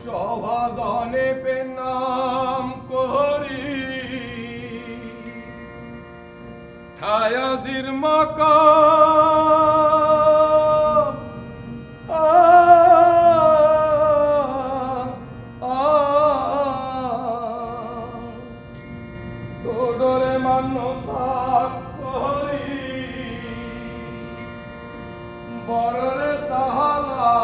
সভাজনে পেনাম করি ঠায়াজির মাকা তোরে মান্যতা করি বড়রে সাহালা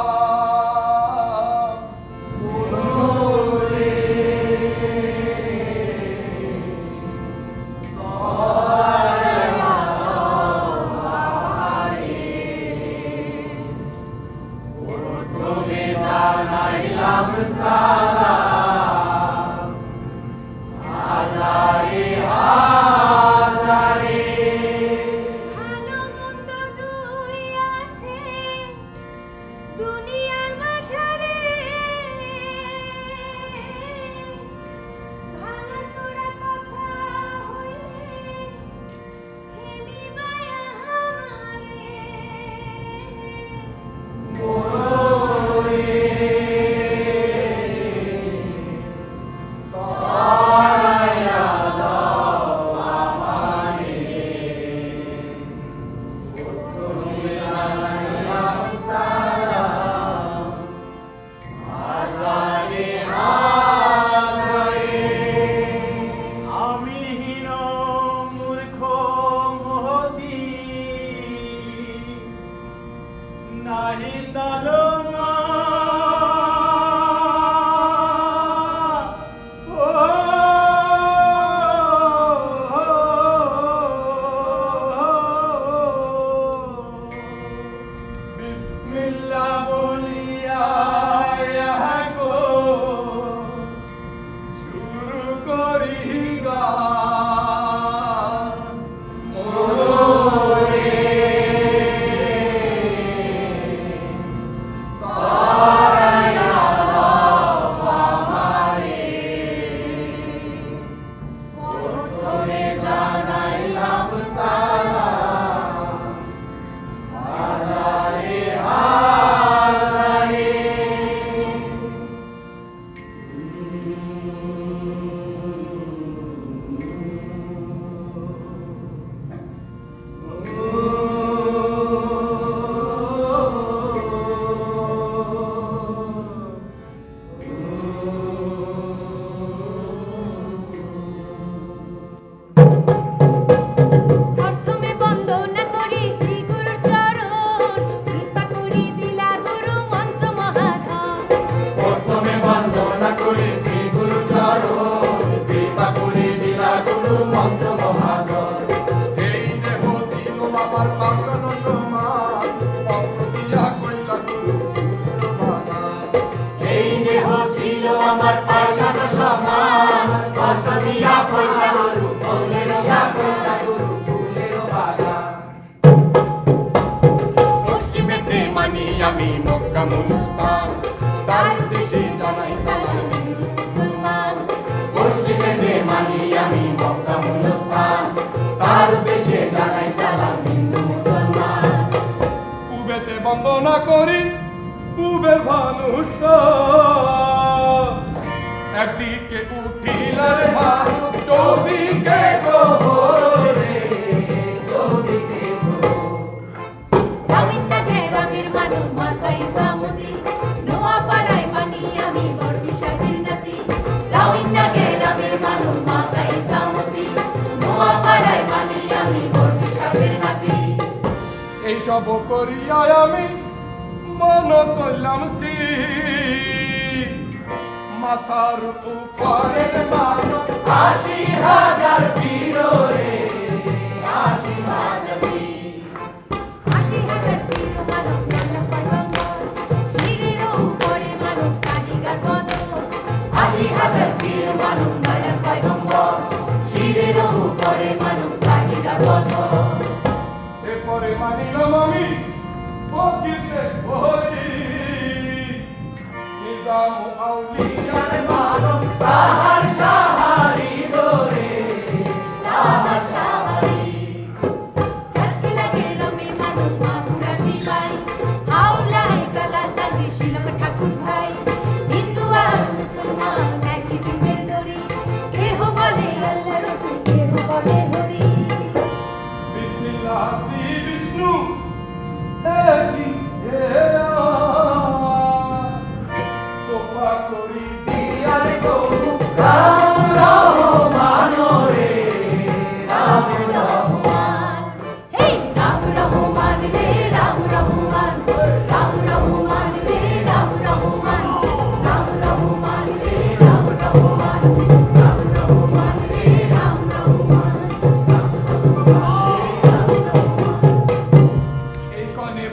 বন্দনা করি উবের ভানুষ একদিকে উঠিলার ভাই চৌদিকে এইসব করিয়া আমি মন করলাম স্থির মাথার উপরে মানো ৮০,০০০ বীর রে ৮০,০০০ বীর ৮০,০০০ বীর মানব পয়গম্বর শিরের উপরে মানব সানিগার পদ ৮০,০০০ বীর মানব দয়াল পয়গম্বর শিরের উপরে মানব সানিগার পদ এরপরে মানিলাম আমি ফকিরে হরি নিজাম আউলিয়ার মানব তাহার সাহারি দরে তাহার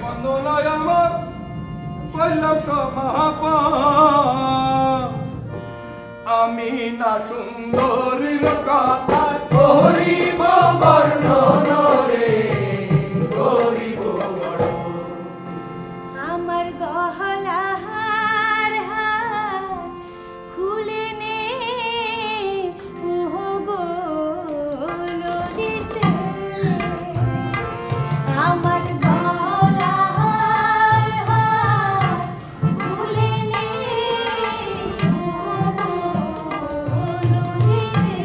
বন্দনায় আমার বললাম সব মহাপা আমি না সুন্দরীর কথা করিব বর্ণন রে করিব আমার গহলাহার হার খুলে নে ওহো গো ললিতে আমার গহলাহার হার খুলে নে ওহো গো ললিতে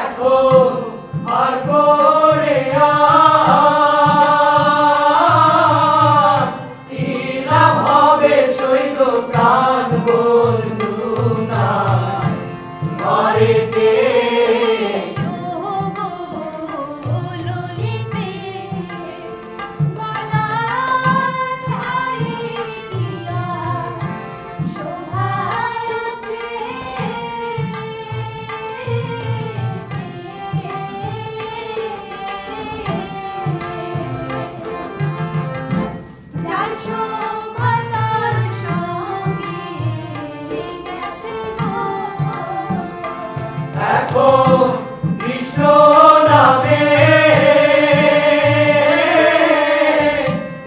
এখন আর পরে প্রাণ বন্ধু না ঘরেতে কৃষ্ণ নামে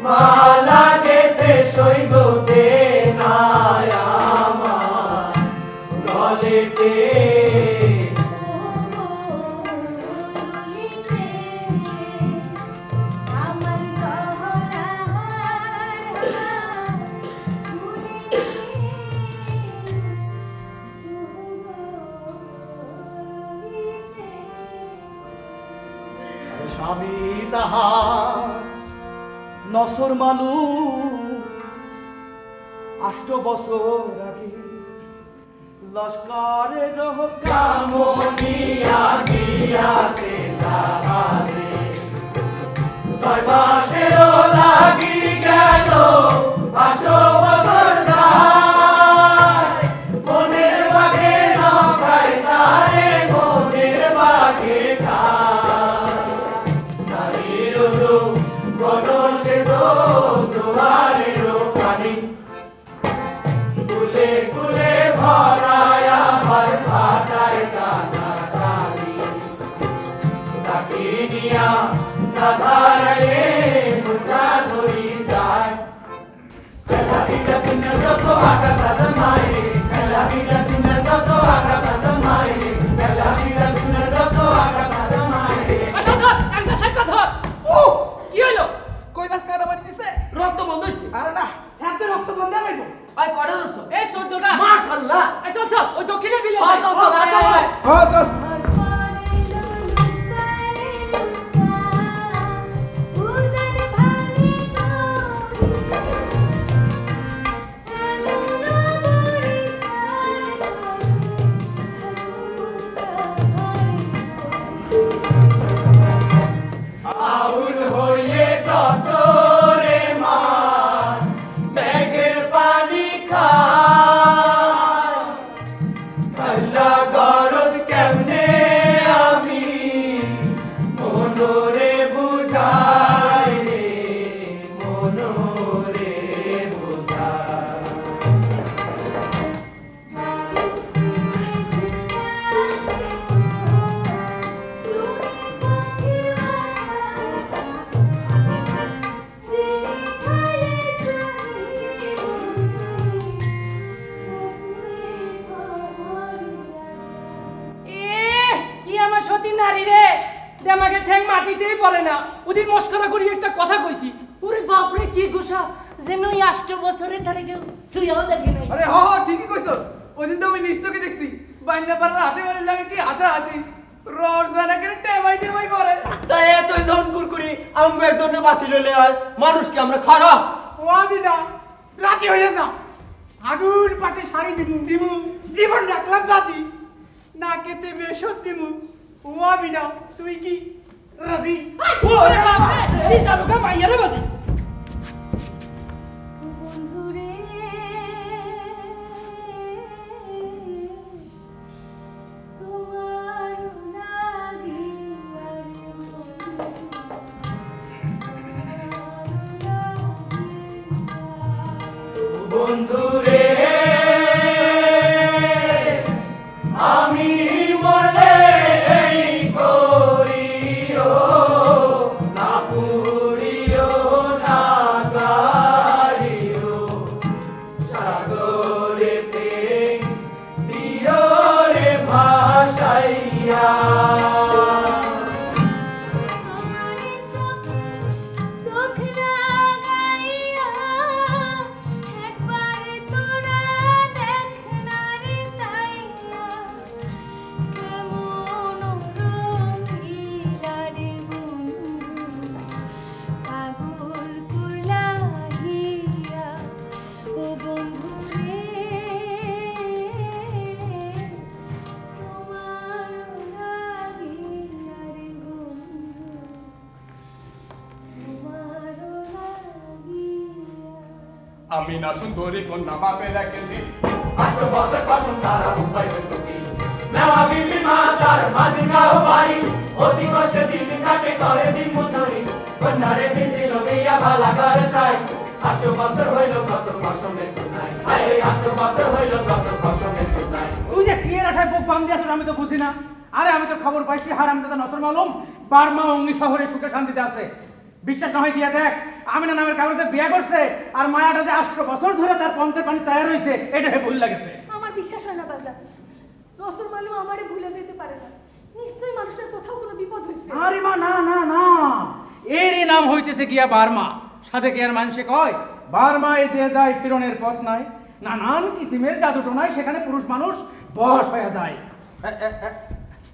মালা গেতে সইব দে আমার গলেতে স্বামী তাহার নসর মানু 8 বছর আগে লস্করে কামনিয়া দিয়াছে জাহাজে 6 মাসেরও লাগি গেল 8 বছর যায় মনের বাগে নখায় তারে মনের বাগে গণসে তো জোয়ারেরও পানি কুলে কুলে ভরায় আমার ভাটায় টানা টানি তাকে নিয়া না ধারে মুসা ধরি যায় খেলাবিটা দিন যত আকাশ মায়ে খেলাবিটা দিন যত আকাশ মায়ে খেলাবিটা দিন যত আকাশ মায়ে কি হলো কই মাছ কাটা মারি দিছে রক্ত বন্ধ হইছে আরে না সাথে রক্ত বন্ধ লাগবো আই কয়টা ধরছো এই 14টা মাশাআল্লাহ আই চল চল ওই দক্ষিণে বিলে চল চল চল চল আউল হয়ে যত রে মাছ ব্যাগের পানি খায় আল্লাহ গরদ কেমনে আমি মনোরে বুঝাই রে মনোরে বুঝাই কি আমার সতী নারী রে আমাকে ঠ্যাং মাটিতেই পড়ে না ওদিন মস্করা করি একটা কথা কইছি ওরে বাপ রে কি গোসা যেন ওই 8 বছরে ধরে কেউ সুইয়াও দেখে নাই আরে হ হ ঠিকই কইছস ওদিন তো আমি নিশ্চয়ই দেখছি বাইনা পাড়ার আশেপাশে লাগে কি হাসা হাসি রড জানা করে টেবাই করে তাই এত জন কুরকুরি আমরা একজনে বাসি লইলে হয় মানুষকে আমরা খারাপ ও আবিদা রাজি হয়ে যা আগুন পাটে শাড়ি দিমু জীবন রাখলাম বাজি না কেতে বেশত দিমু ও আবিদা তুই কি রাজি ওরে বাপ রে এই জালুকা মাইয়ারে বাজি বন্ধুরে তোমার লাগি বন্ধুরে আমি মনে এই করিও না পুরিও না গারিও সাগরেতে দিও রে ভাসাইয়া আমারে চোখ লাগাইয়া একবার তোরা দেখ না রে তাইয়া কেমন রঙিলা রে বন্ধু পাগল কুলাহিয়া ও বন্ধু রে তোমার লাগিয়া রে বন্ধু তোমার লাগিয়া আমি না সুন্দরী কন্যা বাপে রেখেছি 8 বছর কসম সারা মুম্বাই হইতি মেওয়া বিবি মাতার মাঝি গাও বাড়ি অতি কষ্টে দিন কাটে করে দিন মজুরি কন্যারে দিছিল বিয়া ভালা করে সাই 8 বছর হইল কত কসমের নাই আরে 8 বছর হইল কত কসমের নাই ওই যে ক্লিয়ার আসায় বুক বাম দিয়েছ আমি তো বুঝি না আরে আমি তো খবর পাইছি হারামজাদা নসর মালুম বার্মা অঙ্গি শহরে সুখে শান্তিতে আছে বিশ্বাস না হয় দিয়া দেখ আমিনা নামের কাগজে বিয়ে করছে আর মায়াটা যে 8 বছর ধরে তার পন্থের পানি চায়া রইছে এটা ভুল লাগেছে আমার বিশ্বাস হয় না বাজা রসুল মালুম আমারে ভুলে যেতে পারে না নিশ্চয়ই মানুষের কোথাও কোনো বিপদ হয়েছে আরে মা না না না এরই নাম হইতেছে গিয়া বার্মা সাথে কি আর মানুষে কয় বার্মায় যে যায় ফিরনের পথ নাই নানান কিসিমের জাদুটোনায় সেখানে পুরুষ মানুষ বশ হয়ে যায়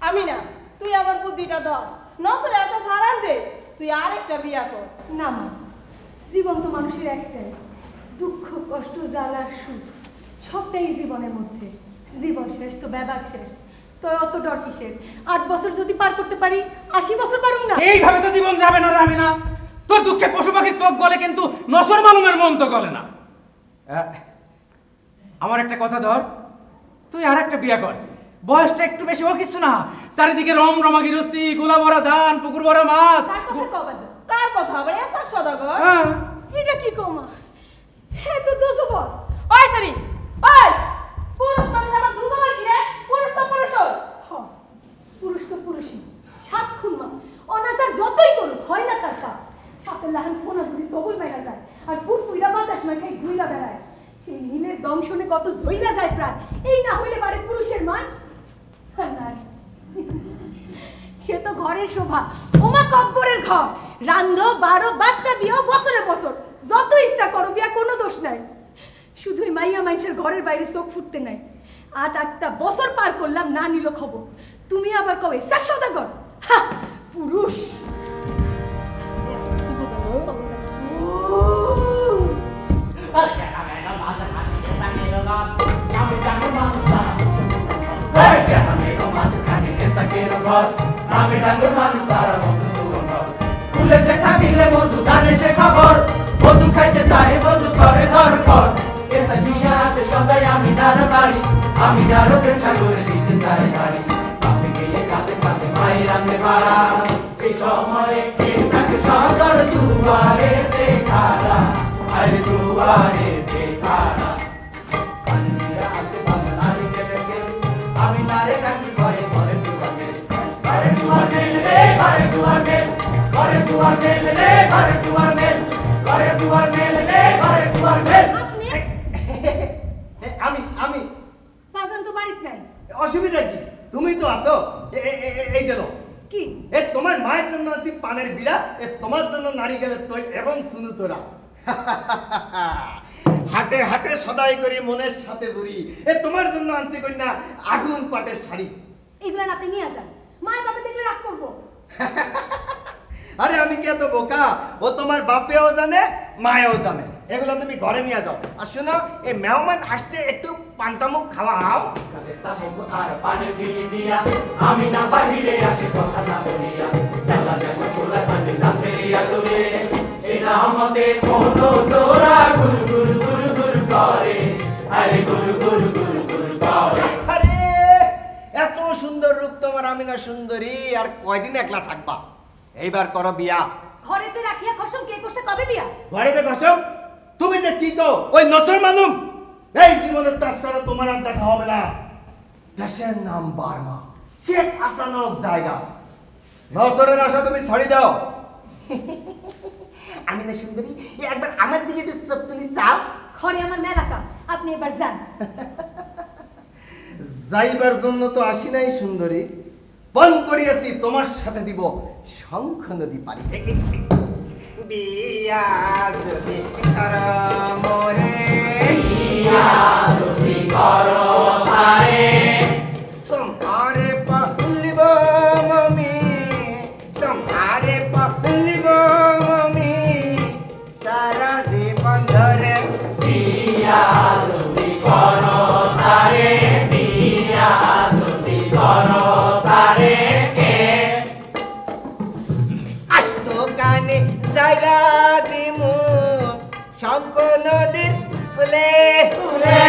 আমি না তুই আমার বুদ্ধিটা ধর নজরে আসা সারান দে তুই আরেকটা বিয়া কর না মা জীবন তো মানুষের একটাই দুঃখ কষ্ট জ্বালা সুখ সবটাই জীবনের মধ্যে জীবন শেষ তো ব্যাবাক শেষ তোর অত ডর কিসের 8 বছর যদি পার করতে পারি 80 বছর পারুম না এইভাবে তো জীবন যাবে না রে আমি না তোর দুঃখে পশু পাখির চোখ গলে কিন্তু নসর মালুমের মন তো গলে না আমার একটা কথা ধর তুই আর একটা বিয়া কর বয়সটা একটু বেশি ও কিছু না চারিদিকে রমরমা গিরস্তি গোলা ভরা ধান পুকুর ভরা মাছ তার কথা কও বাজা কার কথা আবার এসা সদাগর হ্যাঁ। এটা কি কমা হ্যাঁ তো দোষবর ওই সরি ওই পুরুষ মানুষ আবার দুজনের কি রে পুরুষ তো পুরুষ পুরুষ তো পুরুষই সাত খুনমা অনাচার যতই করুক হয় না তার কাপ সাপের লাহান পোনা ধরি সবই মেরা যায় আর পুরপুইরা বাতাস মাখাই ঘুইলা বেড়ায় সেই নীলের দংশনে কত ঝইলা যায় প্রাণ এই না হইলে বারে পুরুষের মান আর নারী সে তো ঘরের শোভা ওমা কব্বরের ঘর রান্ধ 12 বাচ্চা বিয়ে বছরে বছর যত ইচ্ছা করো বিয়া কোনো দোষ নাই শুধুই মাইয়া মানুষের ঘরের বাইরে চোখ ফুটতে নাই 8-8টা বছর পার করলাম না নিল খবর তুমি আবার কবে সাক সদাগর পুরুষ এই কেন মেরো মাঝখানে এসা কেরো ঘর আমি ডাঙ্গুর মানুষ তারা বন্ধু তুলো ঘর খুলে দেখা গেলে বন্ধু জানে সে খবর বন্ধু খাইতে চায় বন্ধু করে দরকার এসা নিয়ে আসে সদাই আমি নার বাড়ি আমি নারো পেছা করে দিতে চাই বাড়ি বাপে গিয়ে কাঁদে কাঁদে মাই রাঁধে বাড়া এই সময়ে এসাকে সদর দুয়ারে দেখারা আরে দুয়ারে দেখারা আমি নারে কাকি করে করে দুয়ার মেল করে দুয়ার মেল রে করে দুয়ার মেল করে দুয়ার মেল রে করে দুয়ার মেল করে দুয়ার মেল রে করে দুয়ার মেল আপনি আমি বাজান তো বাড়িতে নাই অসুবিধা কি তুমি তো আছো এই যেন কি এ তোমার মায়ের জন্য আছি পানের বিড়া এ তোমার জন্য নারিকেলের তৈল এবং সুনু তোরা হাটে হাটে সদাই করি মনের সাথে জুড়ি এ তোমার জন্য আনছি কন্যা আগুন পাটের শাড়ি এগুলো আপনি নিয়ে যান মায়ের বাবা দেখলে রাগ করবো আরে আমি কি এত বোকা ও তোমার বাপেও জানে মায়েও জানে এগুলো তুমি ঘরে নিয়ে যাও আর শোনো এই মেহমান আসছে একটু পান্তামুখ খাওয়াও আর পানে ফিরি দিয়া আমি না বাহিরে আসে কথা না বলিয়া চালা যেন খোলা কান্দে জাফেরিয়া তুলে এটা আমাদের কোনো জোড়া গুরু গুরু গুরু গুরু করে আরে গুরু গুরু গুরু গুরু করে আরে এত সুন্দর রূপ তোমার আমিনা সুন্দরী আর কয়দিন একলা থাকবা এইবার করো বিয়া ঘরেতে রাখিয়া খসম কে করতে কবে বিয়া ঘরেতে বসো তুমি যে কি গো ওই নসর মালুম এই জীবনে তার সাথে তোমার আর দেখা হবে না দেশের নাম বার্মা শেখ হাসানক জায়গা নসরের আশা তুমি ছাড়ি দাও আমি না সুন্দরী একবার আমার দিকে একটু চোখ তুলি চাও ঘরে আমার মেলা কাম আপনি এবার যান যাইবার জন্য তো আসি নাই সুন্দরী পণ করিয়াছি তোমার সাথে দিব শঙ্খ নদী পারি বিয়া যদি করো মোরে বিয়া যদি করো তারে তোমারে পালিব মমি তোমারে পালিব মমি সারা জীবন ধরে বিয়া যদি করো তারে বিয়া যদি করো তারে আস্ত কানে জায়গা দিমু শঙ্খ নদীর ফুলে ফুলে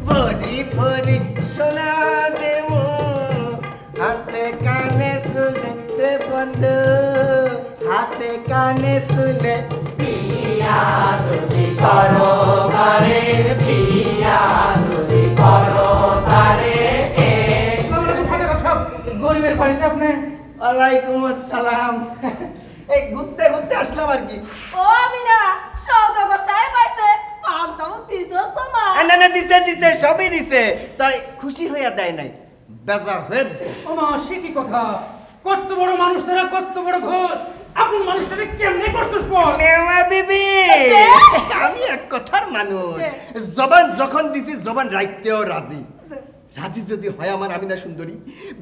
ভরি ভরি সোনা দেমু হাতে কানে শুলে রে বন্ধু হাতে কানে শুলে বিয়া যদি করো তারে বিয়া যদি করো তারে গরিবের বাড়িতে আপনি ওয়ালাইকুম আসসালাম এই ঘুরতে ঘুরতে আসলাম আর কি ও আমিনা সওদাগর সাহেব আইছে পান্তাও দিছস তো মা না না দিছে দিছে সবই দিছে তাই খুশি হইয়া দেয় নাই বেজার হয়ে দিছে ও মা সে কি কথা কত বড় মানুষ তারা কত বড় ঘর আপন মানুষটাকে কেমনে করছস পর মেওয়া বিবি আমি এক কথার মানুষ জবান যখন দিছি জবান রাখতেও রাজি রাজি যদি হয় আমার আমিনা সুন্দরী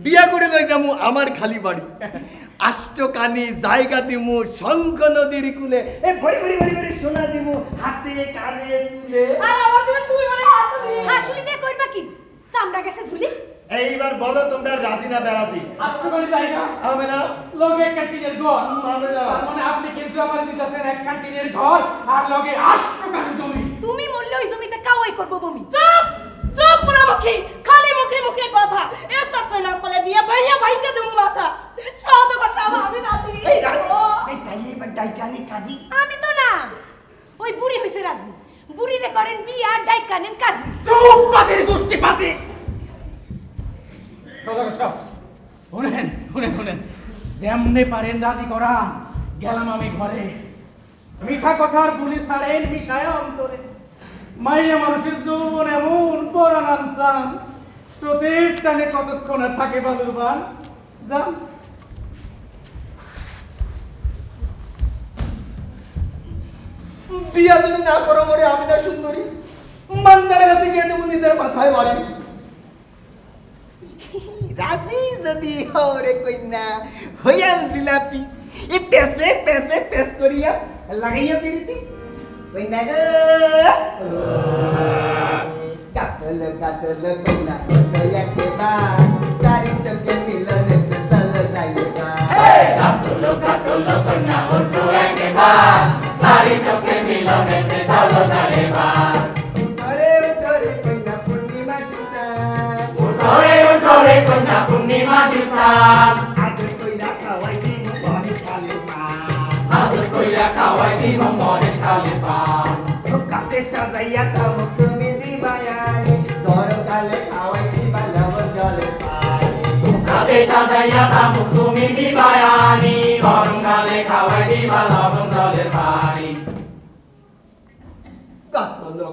বিয়া করে লই যামু আমার খালি বাড়ি আষ্ট কানি জায়গা দিমু শঙ্খ নদীর কুলে এ ভরি ভরি ভরি ভরি সোনা দিমু হাতে কানে চুলে আর আমার দিকে তুই মানে হাসুলি হাসুলি দিয়ে কইবা কি চামড়া গেছে ঝুলি এইবার বলো তোমরা রাজি না বেরাজি আষ্টকরি জায়গা আমেনা লগে ক্যান্টিনের ঘর আমেনা তার মানে আপনি কিন্তু আমার দিতেছেন এক ক্যান্টিনের ঘর আর লগে আষ্টকরি জমি তুমি মরলে ওই জমিতে কাওয়াই করবো বমি চুপ চুপ পুরামুখী খালি মুখে মুখে কথা এ চট্টই না বলে বিয়ে ভাইয়া ভাইকে দেবো মাথা সওদাগর সাহেব আমি রাজি এই তাই এবার ডাইকানি কাজী আমি তো না ওই বুড়ি হইছে রাজি বুড়ি রে করেন বিয়া ডাইকানেন কাজী চুপ বাজির গোষ্ঠী বাজি শুনেন শুনেন শুনেন যেমনে পারেন রাজি করান গেলাম আমি ঘরে মিঠা কথার বুলি ছাড়েন মিশায় অন্তরে মাইয়া মানুষের যৌবন এমন পরাণ আনসান স্রোতের টানে কতক্ষণ আর থাকে বালুর বান যান বিয়া যদি না করো মরে আমিনা সুন্দরী মান্দারের কাছে গিয়ে দেবো নিজের মাথায় বাড়ি রাজি যদি হরে কইনা হইয়াম জিলাপি এ পেছে পেছে পেস করিয়া লাগাইয়া পিরিতি কইনা গো কাটলো কাটলো কইনা কইয়া কে বা সারি তোকে মিলনে তো চলো যাইবা কাটলো কাটলো কইনা ওটো একে বা সারি তোকে মিলনে তো চলো যাইবা ওরে কন্যা পূর্ণিমা শিরসান আদর কইরা খাওয়াই দিমু মহেশ খালির পান আদর কইরা খাওয়াই দিম মহেশ খালির পান কাতে সাজাইয়া দাও তুমি দিবায়ানি দরকালে খাওয়াই দিবা লবণ জলের পানি কাতে সাজাইয়া দাম তুমি দিবায়ানি গরমকালে খাওয়াই দিবা লবণ জলের পানি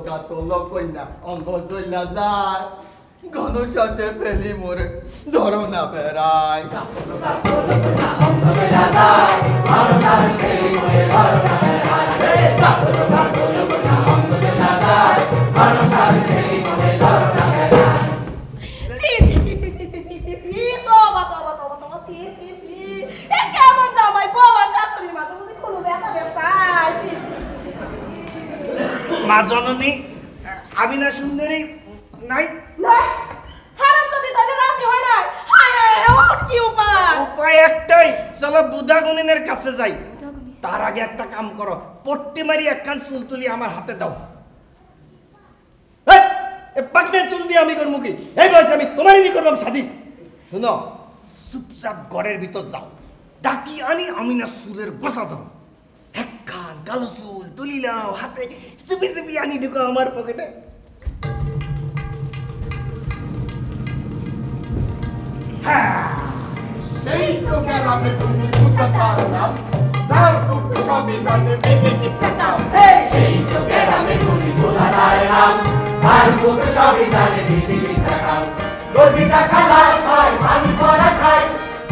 কাতলো কইনা অঙ্গ চইলা যায় ঘন শ্বাসে ফেলি মোরে ধরো না বেড়ায় মা জননী আমিনা সুন্দরী নাই উপায় একটাই চলো বুধা গুনিনের কাছে যাই তার আগে একটা কাম করো পট্টি মারি একখান চুল তুলি আমার হাতে দাও পাকনের চুল দিয়ে আমি করবো কি এই বয়সে আমি তোমারই নিয়ে করলাম শাদি শুনো চুপচাপ ঘরের ভিতর যাও ডাকি আনি আমি না চুলের গোসা ধরো একখান কালো চুল তুলিলাম হাতে চুপি চুপি আনি ঢুকো আমার পকেটে সেই তো গ্রামে তুমি কোথাকার নাম যার ফুট সবই জানে বেগে কিসা কাম সেই তো গ্রামে তুমি কোথাকার নাম যার ফুট সবই জানে বেগে কিসা কাম গর্বিতা খালা ছয় পানি পরা খায়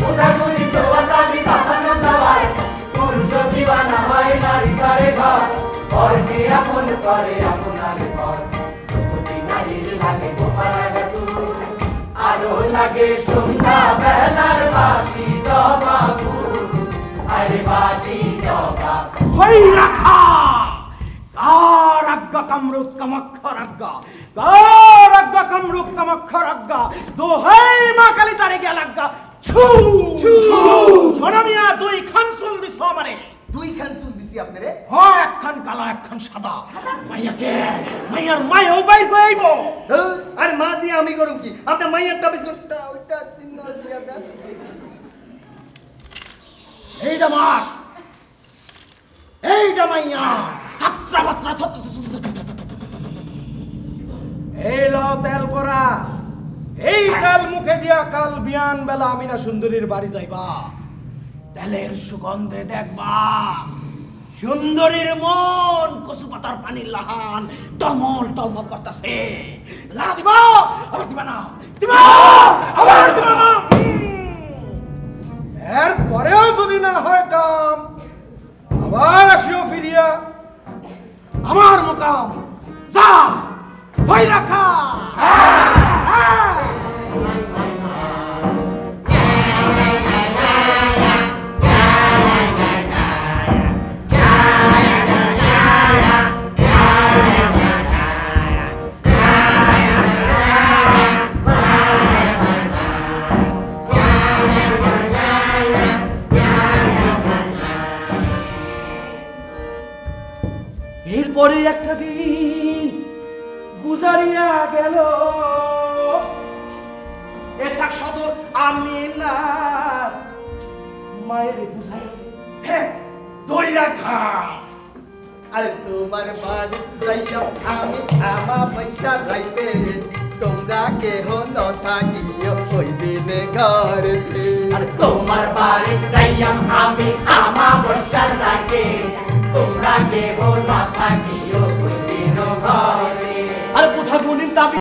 উদা গুলি তো আতামি সাসানো দাওয়ায় পুরুষ দিওয়ানা হয় নারী সারে ঘর পরকে আপন করে আপনার ঘর সুখী নারীর লাগে গোপালা গাছু আরো লাগে সন্ধ্যা বেলার বাসি জবা ফুল আরে বাসি জবা হই রাখা কার আজ্ঞা কামরূপ কামাক্ষর আজ্ঞা কার আজ্ঞা কামরূপ কামাক্ষর আজ্ঞা দোহাই মা কালী তারে গেল আজ্ঞা ছু ছু জনমিয়া দুই খান চুল দিছ আমারে দুই খান চুল দিছি আপনারে হয় একখান কালা একখান সাদা মাইয়াকে মাইয়ার মায়ও বাইর কইব আরে মা দিয়ে আমি করব কি আপনার মাইয়ার বিস্কুটটা ওইটা চিহ্ন দিয়া দেন এইটা মার এইটা মাইয়া হাতরা বাতরা এলো তেল পরা এই তেল মুখে দিয়া কাল বিয়ান বেলা আমিনা সুন্দরীর বাড়ি যাইবা তেলের সুগন্ধে দেখবা সুন্দরীর মন কচু পাতার পানির লাহান টলমল টলমল করতেছে লাড়া দিবা আবার দিবা না দিবা আবার দিবা না এর পরেও যদি না হয় কাম আবার আসিও ফিরিয়া আমার মুকাম যা ভয় রাখা এরপরে একটা দিন গুজারিয়া গেল এসাক সদর আমি না মায়ের বুঝাই হ্যাঁ দইরা খা আরে তোমার বাড়ি যাইয়া আমি আমা পয়সা রাইতে তোমরা কেহ ন থাকিও ওই দিনে ঘরেতে আর তোমার বাড়ি যাইয়াম আমি আমা বর্ষার লাগে তোমরা কেহ না থাকিও